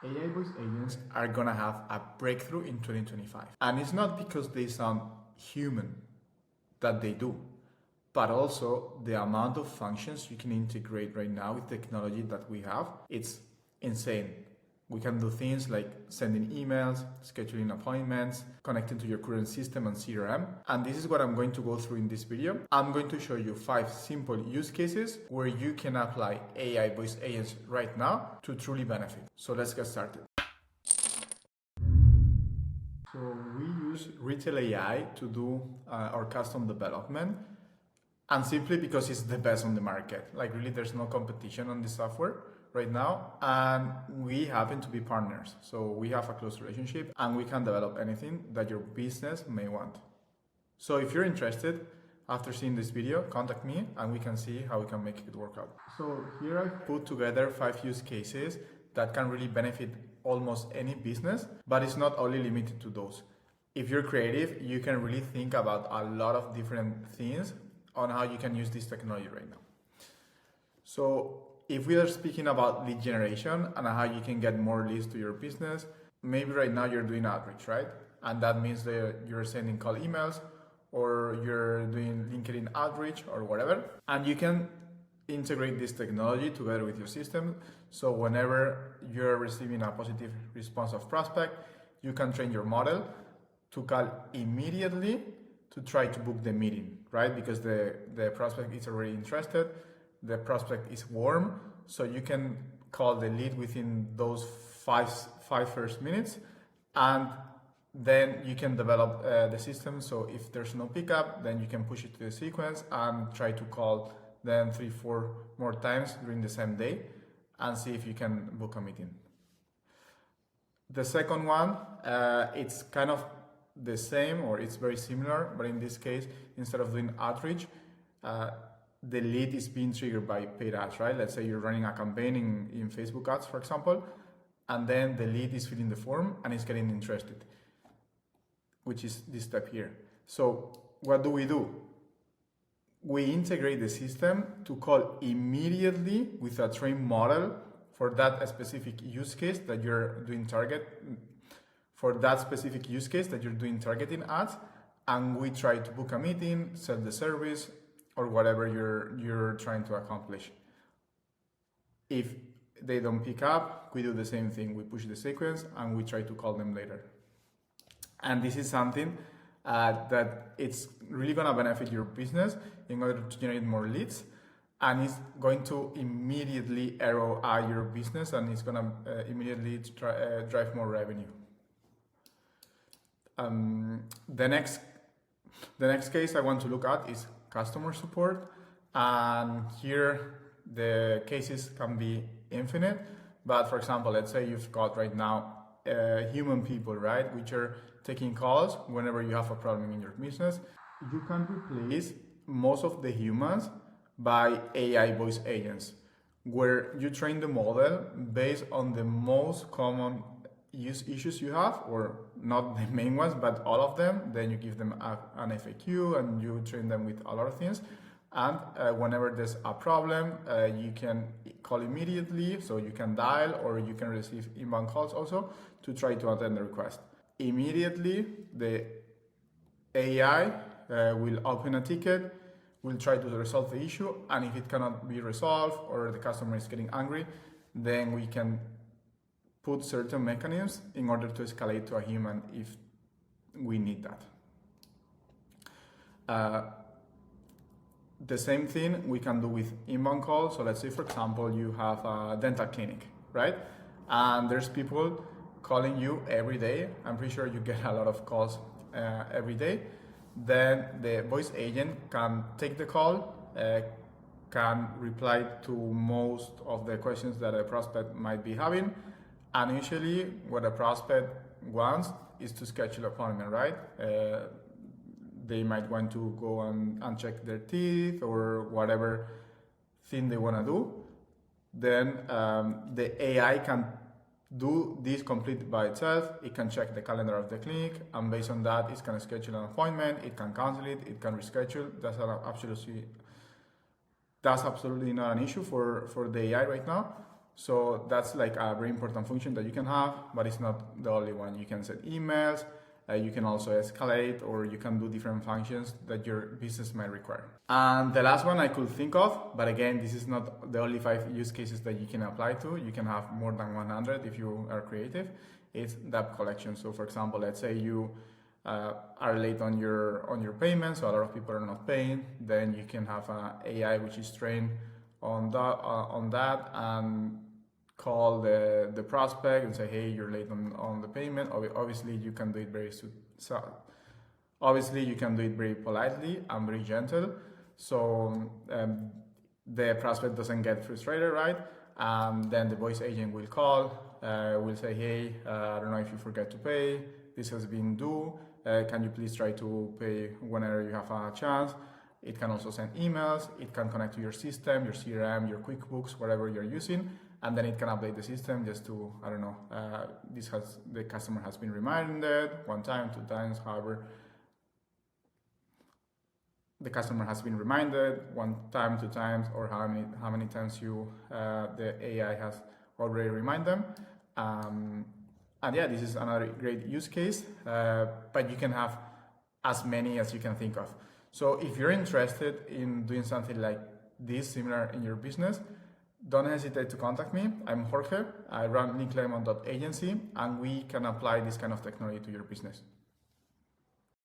AI voice agents are gonna have a breakthrough in 2025. And it's not because they sound human that they do, but also the amount of functions you can integrate right now with technology that we have, it's insane. We can do things like sending emails, scheduling appointments, connecting to your current system and CRM. And this is what I'm going to go through in this video. I'm going to show you 5 simple use cases where you can apply AI voice agents right now to truly benefit. So let's get started. So we use retail AI to do our custom development, and simply because it's the best on the market. Like really there's no competition on this software right now, and we happen to be partners. So we have a close relationship and we can develop anything that your business may want. So if you're interested, after seeing this video, contact me and we can see how we can make it work out. So here I've put together 5 use cases that can really benefit almost any business, but it's not only limited to those. If you're creative, you can really think about a lot of different things on how you can use this technology right now. So if we are speaking about lead generation and how you can get more leads to your business, maybe right now you're doing outreach, right? And that means that you're sending cold emails or you're doing LinkedIn outreach or whatever. And you can integrate this technology together with your system. So whenever you're receiving a positive response of prospect, you can train your model to call immediately to try to book the meeting, right? Because the prospect is already interested, the prospect is warm, so you can call the lead within those five first minutes, and then you can develop the system. So if there's no pickup, then you can push it to the sequence and try to call them 3-4 more times during the same day and see if you can book a meeting. The second one, it's kind of the same, or it's very similar, but in this case, instead of doing outreach, the lead is being triggered by paid ads, right? Let's say you're running a campaign in Facebook ads, for example, and then the lead is filling the form and is getting interested, which is this step here. So what do? We integrate the system to call immediately with a trained model for that specific use case that you're doing targeting ads, and we try to book a meeting, sell the service, or whatever you're trying to accomplish. If they don't pick up, we do the same thing. We push the sequence and we try to call them later. And this is something that it's really gonna benefit your business in order to generate more leads, and it's going to immediately ROI your business, and it's gonna immediately drive more revenue. The next case I want to look at is customer support, and here the cases can be infinite. But for example, let's say you've got right now human people, right, which are taking calls whenever you have a problem in your business. You can replace most of the humans by AI voice agents, where you train the model based on the most common issues you have, or not the main ones, but all of them. Then you give them an FAQ and you train them with a lot of things. And whenever there's a problem, you can call immediately, so you can dial, or you can receive inbound calls also to try to attend the request. Immediately, the AI will open a ticket, will try to resolve the issue, and if it cannot be resolved or the customer is getting angry, then we can put certain mechanisms in order to escalate to a human if we need that. The same thing we can do with inbound calls. So let's say, for example, you have a dental clinic, right? And there's people calling you every day. I'm pretty sure you get a lot of calls every day. Then the voice agent can take the call, can reply to most of the questions that a prospect might be having. And usually what a prospect wants is to schedule an appointment, right? They might want to go and check their teeth or whatever thing they want to do. Then the AI can do this completely by itself. It can check the calendar of the clinic, and based on that, it can schedule an appointment, it can cancel it, it can reschedule. That's absolutely not an issue for the AI right now. So that's like a very important function that you can have, but it's not the only one. You can send emails, you can also escalate, or you can do different functions that your business might require. And the last one I could think of, but again, this is not the only 5 use cases that you can apply to. You can have more than 100 if you are creative. It's debt collection. So for example, let's say you are late on your payments, so a lot of people are not paying, then you can have an AI which is trained on that and call the prospect and say, hey, you're late on the payment. Obviously you can do it very politely and very gentle, so the prospect doesn't get frustrated, right? And then the voice agent will call, will say, hey, I don't know if you forget to pay, this has been due, can you please try to pay whenever you have a chance. It can also send emails, it can connect to your system, your CRM, your QuickBooks, whatever you're using, and then it can update the system just to, I don't know, the customer has been reminded 1 time, 2 times, however. The customer has been reminded 1 time, 2 times, or how many times the AI has already reminded them. And yeah, this is another great use case, but you can have as many as you can think of. So if you're interested in doing something like this, similar in your business, don't hesitate to contact me. I'm Jorge. I run linklemon.agency, and we can apply this kind of technology to your business.